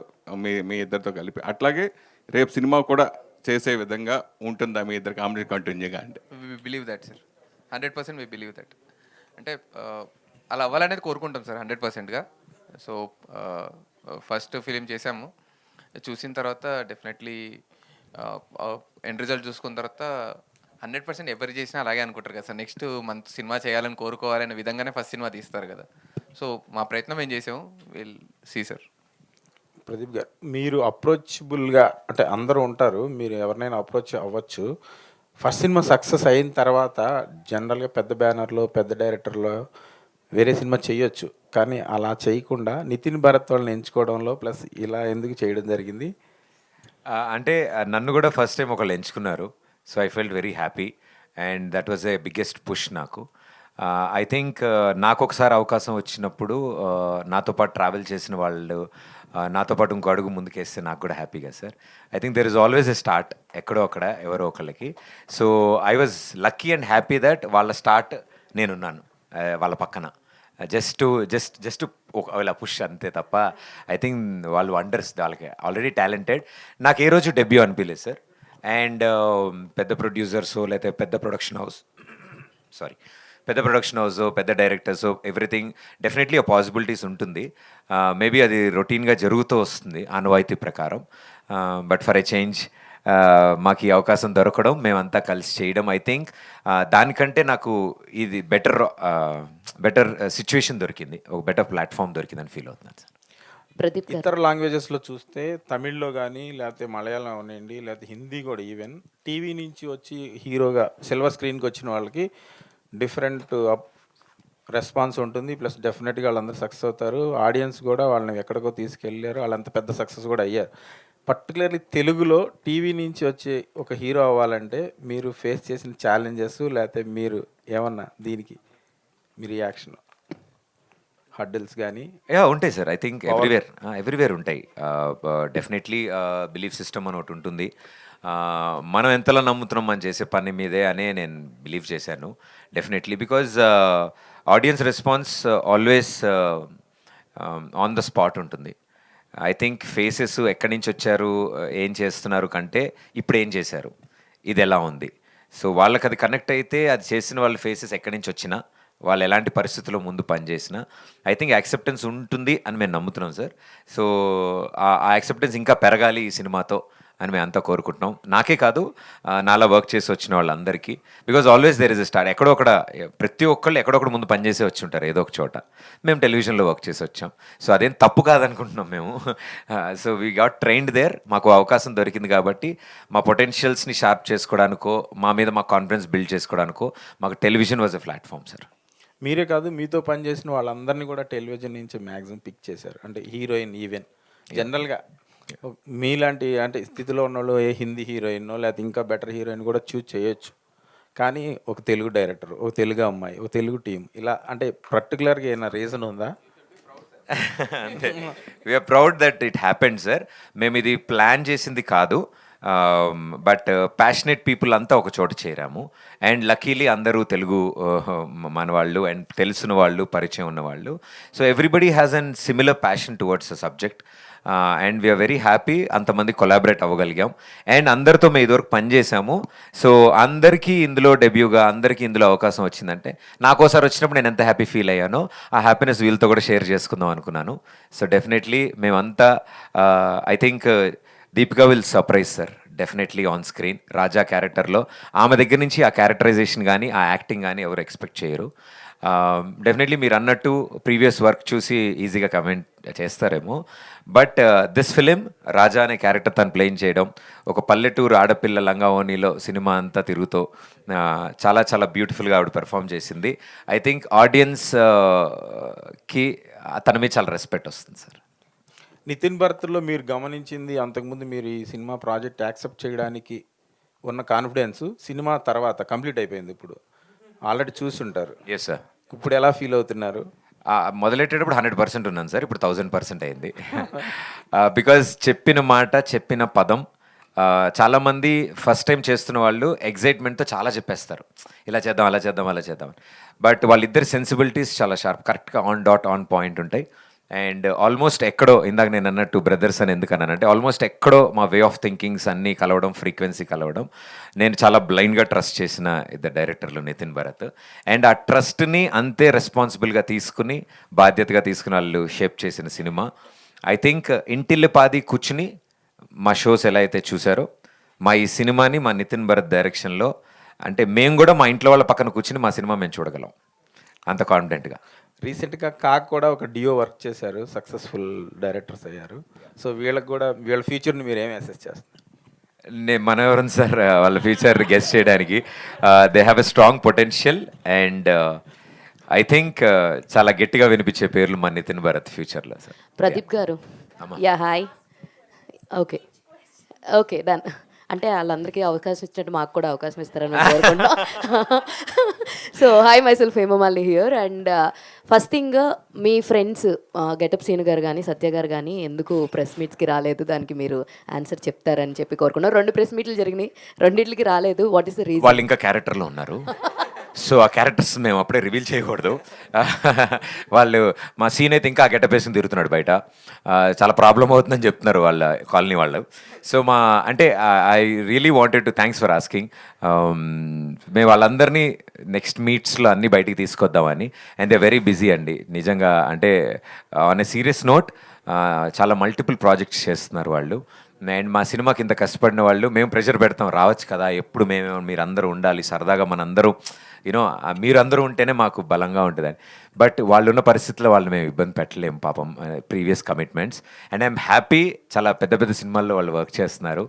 మీ ఇద్దరితో కలిపి, అట్లాగే రేపు సినిమా కూడా చేసే విధంగా ఉంటుందా మీ ఇద్దరు కాంబినేషన్ కంటిన్యూగా? అంటే we believe that sir, 100% we believe that. అంటే అలా అవ్వాలనేది కోరుకుంటాం సార్ 100%గా. సో ఫస్ట్ ఫిలిం చేసాము, చూసిన తర్వాత డెఫినెట్లీ ఎండ్ రిజల్ట్ చూసుకున్న తర్వాత 100% ఎవరు చేసినా అలాగే అనుకుంటారు కదా సార్. నెక్స్ట్ మంత్ సినిమా చేయాలని కోరుకోవాలనే విధంగానే ఫస్ట్ సినిమా తీస్తారు కదా. సో మా ప్రయత్నం ఏం చేసాము, విల్ సీ సార్. ప్రదీప్ గారు, మీరు అప్రోచబుల్గా అంటే అందరూ ఉంటారు, మీరు ఎవరినైనా అప్రోచ్ అవ్వచ్చు. ఫస్ట్ సినిమా సక్సెస్ అయిన తర్వాత జనరల్గా పెద్ద బ్యానర్లో పెద్ద డైరెక్టర్లో వేరే సినిమా చేయొచ్చు, కానీ అలా చేయకుండా నితిన్ భరత్ వాళ్ళని ఎంచుకోవడంలో ప్లస్ ఇలా ఎందుకు చేయడం జరిగింది? అంటే నన్ను కూడా ఫస్ట్ టైం ఒకళ్ళు ఎంచుకున్నారు. So I felt very happy and that was a biggest push నాకు. ఐ థింక్ నాకు ఒకసారి అవకాశం వచ్చినప్పుడు నాతో పాటు ట్రావెల్ చేసిన వాళ్ళు నాతో పాటు ఇంకో అడుగు ముందుకేస్తే నాకు కూడా హ్యాపీగా sir. I think there is always a start ఎక్కడో అక్కడ ఎవరో ఒకళ్ళకి. So I was lucky and happy that వాళ్ళ స్టార్ట్ నేనున్నాను వాళ్ళ పక్కన. జస్ట్ ఇలా పుష్ అంతే తప్ప ఐ థింక్ వాళ్ళు వండర్స్, వాళ్ళకి ఆల్రెడీ టాలెంటెడ్. నాకు ఏ రోజు డెబ్యూ అనిపించలేదు సార్. అండ్ పెద్ద ప్రొడ్యూసర్స్ లేకపోతే పెద్ద ప్రొడక్షన్ హౌస్ పెద్ద డైరెక్టర్స్ ఎవ్రీథింగ్ డెఫినెట్లీ ఆ పాసిబిలిటీస్ ఉంటుంది. మేబీ అది రొటీన్గా జరుగుతూ వస్తుంది ఆనవాయితీ ప్రకారం. బట్ ఫర్ ఎ చేంజ్ మాకు ఈ అవకాశం దొరకడం, మేమంతా కలిసి చేయడం, ఐ థింక్ దానికంటే నాకు ఇది బెటర్ సిచ్యువేషన్ దొరికింది, ఒక బెటర్ ప్లాట్ఫామ్ దొరికిందని ఫీల్ అవుతున్నాను సార్. ప్రదీప్ గారు, ఇతర లాంగ్వేజెస్లో చూస్తే తమిళ్లో కానీ లేకపోతే మలయాళం అవనండి లేకపోతే హిందీ కూడా ఈవెన్ టీవీ నుంచి వచ్చి హీరోగా సిల్వర్ స్క్రీన్కి వచ్చిన వాళ్ళకి డిఫరెంట్ రెస్పాన్స్ ఉంటుంది. ప్లస్ డెఫినెట్గా వాళ్ళందరూ సక్సెస్ అవుతారు. ఆడియన్స్ కూడా వాళ్ళని ఎక్కడికో తీసుకెళ్ళారు, వాళ్ళంత పెద్ద సక్సెస్ కూడా అయ్యారు. పర్టికులర్లీ తెలుగులో టీవీ నుంచి వచ్చే ఒక హీరో అవ్వాలంటే మీరు ఫేస్ చేసిన ఛాలెంజెస్ లేకపోతే మీరు ఏమన్నా దీనికి మీ రియాక్షన్, హడ్డిల్స్ కానీ? ఉంటాయి సార్. ఐ థింక్ ఎవ్రీవేర్ ఉంటాయి. డెఫినెట్లీ బిలీఫ్ సిస్టమ్ అని ఒకటి ఉంటుంది. మనం ఎంతలా నమ్ముతున్నాం మనం చేసే పని మీదే అనే నేను బిలీవ్ చేశాను definitely. Because audience response always on the spot ఉంటుంది. ఐ థింక్ ఫేసెస్ ఎక్కడి నుంచి వచ్చారు, ఏం చేస్తున్నారు కంటే ఇప్పుడు ఏం చేశారు, ఇది ఎలా ఉంది, సో వాళ్ళకి అది కనెక్ట్ అయితే అది చేసిన వాళ్ళ ఫేసెస్ ఎక్కడి నుంచి వచ్చినా, వాళ్ళు ఎలాంటి పరిస్థితుల్లో ముందు పనిచేసినా ఐ థింక్ యాక్సెప్టెన్స్ ఉంటుంది అని మేము నమ్ముతున్నాం సార్. సో ఆ యాక్సెప్టెన్స్ ఇంకా పెరగాలి ఈ సినిమాతో అని మేము అంతా కోరుకుంటున్నాం. నాకే కాదు, నాలా వర్క్ చేసి వచ్చిన వాళ్ళందరికీ. Because always there is a start. ఎక్కడొక్కడ ప్రతి ఒక్కళ్ళు ఎక్కడొక్కడ ముందు పనిచేసి వచ్చి ఉంటారు ఏదో ఒక చోట. మేము టెలివిజన్లో వర్క్ చేసి వచ్చాం, సో అదేం తప్పు కాదనుకుంటున్నాం మేము. So we got trained there. మాకు అవకాశం దొరికింది కాబట్టి మా పొటెన్షియల్స్ని షార్ప్ చేసుకోవడానికో, మా మీద మా కాన్ఫిడెన్స్ బిల్డ్ చేసుకోవడానికో మాకు television was a platform sir. మీరే కాదు, మీతో పనిచేసిన వాళ్ళందరినీ కూడా టెలివిజన్ నుంచి మ్యాక్సిమం పిక్ చేశారు. అంటే హీరోయిన్ ఈవెన్ జనరల్గా మీలాంటి అంటే స్థితిలో ఉన్నోళ్ళు ఏ హిందీ హీరోయిన్నో లేకపోతే ఇంకా బెటర్ హీరోయిన్ కూడా చూజ్ చేయొచ్చు, కానీ ఒక తెలుగు డైరెక్టర్, ఒక తెలుగు అమ్మాయి, ఒక తెలుగు టీం, ఇలా అంటే పర్టికులర్గా ఏమైనా రీజన్ ఉందా? అంతే, we are proud that it happened sir. మేము ఇది ప్లాన్ చేసింది కాదు, బట్ ప్యాషనెట్ పీపుల్ అంతా ఒక చోట చేరాము. అండ్ లక్కీలీ అందరూ తెలుగు మన వాళ్ళు అండ్ తెలిసిన వాళ్ళు, పరిచయం ఉన్నవాళ్ళు. So everybody has an similar passion towards a subject. And we are very happy అంతమంది కొలాబరేట్ అవ్వగలిగాం. అండ్ అందరితో మేము ఇదివరకు పనిచేసాము. సో అందరికీ ఇందులో డెబ్యూగా, అందరికీ ఇందులో అవకాశం వచ్చిందంటే నాకోసారి వచ్చినప్పుడు నేను ఎంత హ్యాపీ ఫీల్ అయ్యానో ఆ హ్యాపీనెస్ వీళ్ళతో కూడా షేర్ చేసుకుందాం అనుకున్నాను. సో డెఫినెట్లీ మేమంతా I think Deepika will surprise sir definitely on screen. Raja క్యారెక్టర్లో ఆమె దగ్గర నుంచి ఆ క్యారెక్టరైజేషన్ కానీ ఆ యాక్టింగ్ కానీ ఎవరు ఎక్స్పెక్ట్ చేయరు. డెఫినెట్లీ మీరు అన్నట్టు ప్రీవియస్ వర్క్ చూసి ఈజీగా కమెంట్ చేస్తారేమో, బట్ దిస్ ఫిలిం రాజా అనే క్యారెక్టర్ తను ప్లేయింగ్ చేయడం, ఒక పల్లెటూరు ఆడపిల్ల లంగావోణిలో సినిమా అంతా తిరుగుతూ చాలా చాలా బ్యూటిఫుల్గా ఆవిడ పెర్ఫామ్ చేసింది. ఐ థింక్ ఆడియన్స్కి తన మీద చాలా రెస్పెక్ట్ వస్తుంది సార్. నితిన్ భరత్లో మీరు గమనించింది, అంతకుముందు మీరు ఈ సినిమా ప్రాజెక్ట్ యాక్సెప్ట్ చేయడానికి ఉన్న కాన్ఫిడెన్స్ సినిమా తర్వాత కంప్లీట్ అయిపోయింది. ఇప్పుడు ఆల్రెడీ చూస్తుంటారు. Yes sir. ఇప్పుడు ఎలా ఫీల్ అవుతున్నారు? మొదలెట్టేటప్పుడు 100% ఉన్నాను సార్, ఇప్పుడు 1000% అయింది. బికాజ్ చెప్పిన మాట, చెప్పిన పదం, చాలామంది ఫస్ట్ టైం చేస్తున్న వాళ్ళు ఎగ్జైట్మెంట్తో చాలా చెప్పేస్తారు, ఇలా చేద్దాం, అలా చేద్దాం, అలా చేద్దాం. బట్ వాళ్ళిద్దరి సెన్సిబిలిటీస్ చాలా షార్ప్, కరెక్ట్గా ఆన్ పాయింట్ ఉంటాయి. అండ్ ఆల్మోస్ట్ ఎక్కడో, ఇందాక నేను అన్నట్టు బ్రదర్స్ అని ఎందుకు అన్నానంటే, ఆల్మోస్ట్ ఎక్కడో మా వే ఆఫ్ థింకింగ్స్ అన్నీ కలవడం, ఫ్రీక్వెన్సీ కలవడం. నేను చాలా బ్లైండ్గా ట్రస్ట్ చేసిన ఇద్దరు డైరెక్టర్లు నితిన్, భరత్. అండ్ ఆ ట్రస్ట్ని అంతే రెస్పాన్సిబుల్గా తీసుకుని, బాధ్యతగా తీసుకుని వాళ్ళు షేప్ చేసిన సినిమా. ఐ థింక్ ఇంటిల్లిపాది కూర్చుని మా షోస్ ఎలా అయితే చూసారో, మా ఈ సినిమాని మా నితిన్ భరత్ డైరెక్షన్లో, అంటే మేము కూడా మా ఇంట్లో వాళ్ళ పక్కన కూర్చుని మా సినిమా మేము చూడగలం అంత కాన్ఫిడెంట్గా. రీసెంట్గా కాక్ కూడా ఒక డియో వర్క్ చేశారు, సక్సెస్ఫుల్ డైరెక్టర్స్ అయ్యారు. సో వీళ్ళకి కూడా వీళ్ళ ఫ్యూచర్ని మీరు ఏం అసెస్ చేస్తారు? మనం ఎవరు సార్ వాళ్ళ ఫ్యూచర్ గెస్ట్ చేయడానికి? They have a strong potential and I think చాలా గట్టిగా వినిపించే పేర్లు మా నితిన్ భరత్ ఫ్యూచర్లో sir. Pradeep garu, yeah hi. Okay okay done. అంటే వాళ్ళందరికీ అవకాశం ఇచ్చినట్టు మాకు కూడా అవకాశం ఇస్తారని కోరుకుంటున్నాం. So hi, myself Hemamalini here. And first thing, మీ ఫ్రెండ్స్ గెటప్ సీను గారు కానీ సత్య గారు కానీ ఎందుకు ప్రెస్ మీట్స్కి రాలేదు, దానికి మీరు ఆన్సర్ చెప్తారని చెప్పి కోరుకున్నాం. 2 ప్రెస్ మీట్లు జరిగినాయి, రెండింటికి రాలేదు. What is the reason? వాళ్ళు ఇంకా క్యారెక్టర్లో ఉన్నారు. సో ఆ క్యారెక్టర్స్ మేము అప్పుడే రివీల్ చేయకూడదు. వాళ్ళు, మా సీన్ అయితే ఇంకా ఆ గెటప్ వేసుకుని తిరుగుతున్నాడు బయట, చాలా ప్రాబ్లం అవుతుందని చెప్తున్నారు వాళ్ళ కాలనీ వాళ్ళు. సో అంటే I really wanted to thanks for asking. మేము వాళ్ళందరినీ నెక్స్ట్ మీట్స్లో అన్నీ బయటికి తీసుకొద్దామని. అండ్ దే వెరీ బిజీ అండి నిజంగా. అంటే ఆన్ ఎ సీరియస్ నోట్, చాలా మల్టిపుల్ ప్రాజెక్ట్స్ చేస్తున్నారు వాళ్ళు. అండ్ మా సినిమాకి ఇంత కష్టపడిన వాళ్ళు, మేము ప్రెషర్ పెడతాం, రావచ్చు కదా, ఎప్పుడు మీరు అందరూ ఉండాలి, సరదాగా మనందరూ యూనో మీరు అందరూ ఉంటేనే మాకు బలంగా ఉంటుందని. బట్ వాళ్ళు ఉన్న పరిస్థితుల్లో వాళ్ళు మేము ఇబ్బంది పెట్టలేము పాపం, previous commitments. And I'm happy, చాలా పెద్ద పెద్ద సినిమాల్లో వాళ్ళు వర్క్ చేస్తున్నారు.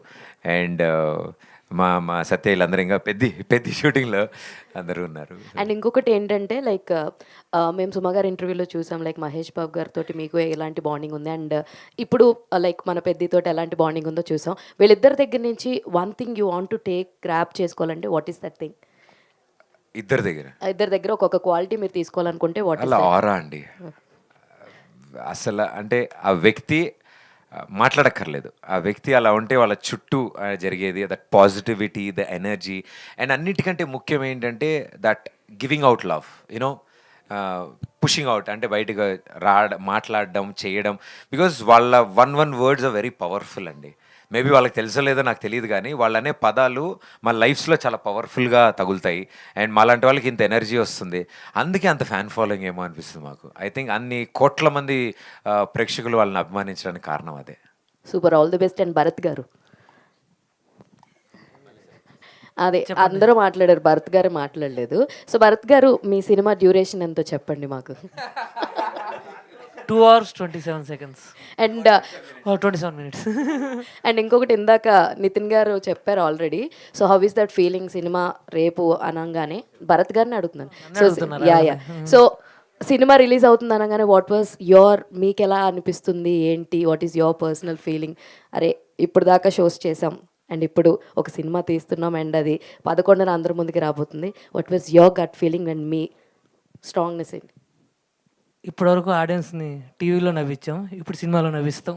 అండ్ మా సత్య వీళ్ళందరూ ఇంకా పెద్ద షూటింగ్లో అందరూ ఉన్నారు. అండ్ ఇంకొకటి ఏంటంటే, లైక్ మేము సుమ గారి ఇంటర్వ్యూలో చూసాం, లైక్ మహేష్ బాబు గారితో మీకు ఎలాంటి బాండింగ్ ఉంది, అండ్ ఇప్పుడు లైక్ మన పెద్దితో ఎలాంటి బాండింగ్ ఉందో చూసాం. వీళ్ళిద్దరి దగ్గర నుంచి one thing you want to take grab చేసుకోవాలంటే వాట్ ఈస్ దట్ థింగ్? ఇద్దరి దగ్గర ఒక్కొక్క క్వాలిటీ మీరు తీసుకోవాలనుకుంటే వాట్ అలా ఆరా అండి. అసలు అంటే ఆ వ్యక్తి మాట్లాడక్కర్లేదు, ఆ వ్యక్తి అలా ఉంటే వాళ్ళ చుట్టూ జరిగేది that positivity, the energy. And అన్నిటికంటే ముఖ్యం ఏంటంటే that giving out love, you know pushing out, అంటే బయటకు మాట్లాడడం, చేయడం. బికాజ్ వాళ్ళ own words are very powerful అండి. మేబీ వాళ్ళకి తెలుసో లేదో నాకు తెలియదు, కానీ వాళ్ళనే పదాలు మా లైఫ్స్లో చాలా పవర్ఫుల్గా తగులుతాయి. అండ్ మాలాంటి వాళ్ళకి ఇంత ఎనర్జీ వస్తుంది, అందుకే అంత ఫ్యాన్ ఫాలోయింగ్ ఏమో అనిపిస్తుంది మాకు. ఐ థింక్ అన్ని కోట్ల మంది ప్రేక్షకులు వాళ్ళని అభిమానించడానికి కారణం అదే. Super, all the best. And Bharat గారు, అదే అందరూ మాట్లాడారు, భరత్ గారు మాట్లాడలేదు. సో భరత్ గారు, మీ సినిమా డ్యూరేషన్ ఎంతో చెప్పండి మాకు. 2 hours 27 seconds. And 27 minutes. And ఇంకొకటి, ఇందాక నితిన్ గారు చెప్పారు already. So how is that feeling cinema రేపు అనగానే? భరత్ గారిని అడుగుతున్నాను. So yeah so cinema release అవుతుంది అనగానే వాట్ వాజ్ మీకు ఎలా అనిపిస్తుంది ఏంటి? What is your personal feeling? అరే ఇప్పుడు దాకా షోస్ చేసాం అండ్ ఇప్పుడు ఒక సినిమా తీస్తున్నాం అండ్ అది 11న అందరి ముందుకి రాబోతుంది. What was your gut feeling and మీ స్ట్రాంగ్నెస్ ఏంటి? ఇప్పటివరకు ఆడియన్స్ని టీవీలో నవ్వించాం, ఇప్పుడు సినిమాలో నవ్విస్తాం.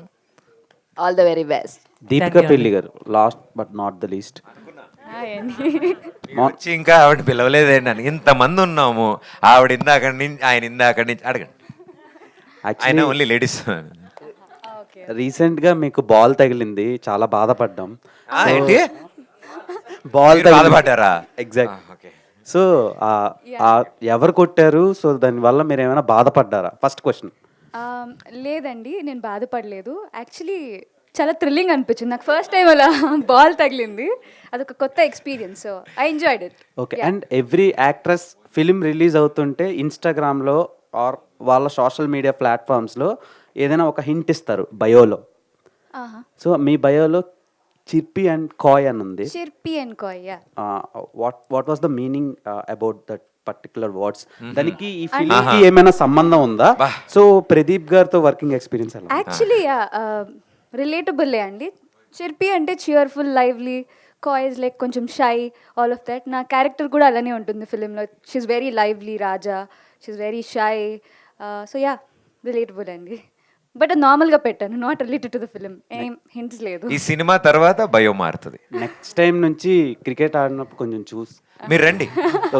All the very best. Deepika Pilli గారు, last but not the least. వచ్చి ఇంకా ఆవిడ పిలవలేదండి అని, ఇంతమంది ఉన్నాము, ఆవిడ ఇందాక నుంచి ఆయన ఇందాక నుంచి అడగండి. ఆయన ఓన్లీ లేడీస్. రీసెంట్గా మీకు బాల్ తగిలింది, చాలా బాధపడ్డాం. ఏంటి బాల్ బాధపడ్డారా? ఎగ్జాక్ట్. సో ఎవరు కొట్టారు? సో దానివల్ల మీరు ఏమైనా బాధపడ్డారా? First question. లేదండి, నేను బాధపడలేదు. యాక్చువల్లీ చాలా థ్రిల్లింగ్ అనిపించింది నాకు ఫస్ట్ టైం అలా బాల్ తగిలింది. అదొక కొత్త experience. So I enjoyed it. Okay. And every actress film release అవుతుంటే ఇన్స్టాగ్రామ్లో ఆర్ వాళ్ళ సోషల్ మీడియా ప్లాట్ఫామ్స్లో ఏదైనా ఒక హింట్ ఇస్తారు బయోలో. సో మీ బయోలో చిర్పి అండ్ కాయ్ అని ఉంది. చిర్పి and Kai, yeah. What was the meaning about that particular words? దానికి ఈ ఫిలిం కి ఏమైనా సంబంధం ఉందా? సో ప్రదీప్ గారితో వర్కింగ్ ఎక్స్పీరియన్స్ ఎలా? యాక్చువల్లీ రిలేటబుల్ అండి. చిర్పి అంటే చియర్ఫుల్, లైవ్లీ. కాయిస్ లైక్ కొంచెం షై ఆల్ ఆఫ్ దట్. నా క్యారెక్టర్ కూడా అలానే ఉంటుంది ఫిలింలో. She's very lively Raja, she's very shy. So yeah, relatable అండి. బట్ అది నార్మల్గా పెట్టాను, not related to the film. ఏం హింట్స్ లేదు. ఈ సినిమా తర్వాత భయో మారుతుంది. నెక్స్ట్ టైం నుంచి క్రికెట్ ఆడినప్పుడు కొంచెం చూసి మీరు రండి,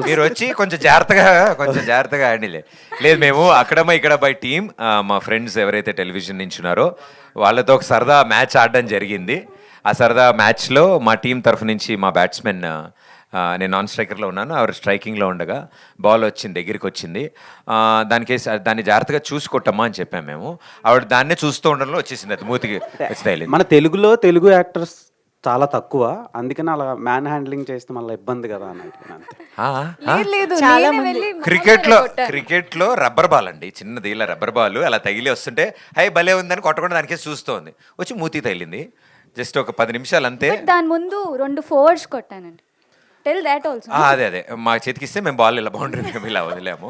మీరు వచ్చి కొంచెం జాగ్రత్తగా ఆడిలే. లేదు, మేము అక్కడమ్మా ఇక్కడ బై టీమ్ మా ఫ్రెండ్స్ ఎవరైతే టెలివిజన్ నుంచి ఉన్నారో వాళ్ళతో ఒక సరదా మ్యాచ్ ఆడడం జరిగింది. ఆ సరదా మ్యాచ్లో మా టీం తరఫు నుంచి మా బ్యాట్స్మెన్, నేను నాన్ స్ట్రైకర్లో ఉన్నాను, ఆవిడ స్ట్రైకింగ్లో ఉండగా బాల్ వచ్చింది, దగ్గరికి వచ్చింది. దాన్ని జాగ్రత్తగా చూసి కొట్టమ్మా అని చెప్పాము మేము. ఆవిడ దాన్నే చూస్తూ ఉండడంలో వచ్చేసింది, అది మూతికి వచ్చి. మన తెలుగు యాక్టర్స్ చాలా తక్కువ, అందుకని అలా మ్యాన్ హ్యాండ్లింగ్ చేస్తే మళ్ళీ ఇబ్బంది కదా అని క్రికెట్లో రబ్బర్ బాల్ అండి, చిన్నది ఇలా రబ్బర్ బాల్ అలా తగిలి వస్తుంటే హై భలే ఉందని కొట్టకుండా దానికే చూస్తోంది, వచ్చి మూతి తగిలింది. జస్ట్ ఒక 10 నిమిషాలు అంతే. దాని ముందు 2 4 కొట్టానండి. Tell that also. అదే మా చేతికిస్తే మేము బాల్ ఇలా బౌండరీ మేము ఇలా వదిలేము.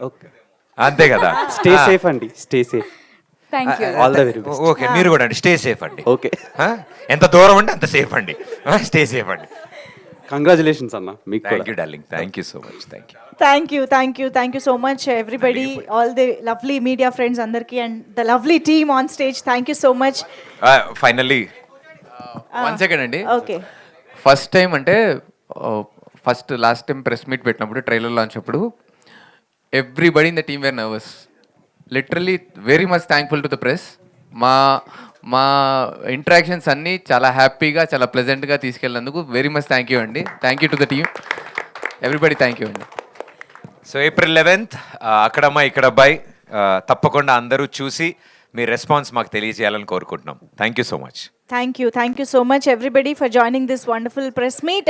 ఓకే, అంతే కదా. స్టే సేఫ్ అండి, stay safe. Thank you. All the very best. Okay, మీరు కూడా అండి, స్టే సేఫ్ అండి. ఓకే, ఎంత దూరం అంటే అంత సేఫ్ అండి, స్టే సేఫ్ అండి. కంగ్రాచులేషన్స్ అన్న మీకు. Thank you darling, thank you so much. Thank you so much everybody, all the lovely media friends andarki and the lovely team on stage. Thank you so much. Finally 1 second అండి. Okay. First time అంటే last time press meet పెట్టినప్పుడు trailer launch అప్పుడు everybody in the team were nervous. Literally very much thankful to the press. మా interactions అన్నీ చాలా హ్యాపీగా, చాలా ప్లెజెంట్గా తీసుకెళ్ళినందుకు వెరీ మచ్ థ్యాంక్ యూ అండి. Thank you to the team, everybody. Thank you అండి. సో April 11th అక్కడమ్మా ఇక్కడ అబ్బాయి, తప్పకుండా అందరూ చూసి మీ రెస్పాన్స్ మాకు తెలియజేయాలని కోరుకుంటున్నాం. Thank you so much. Thank you so much everybody for joining this wonderful press meet.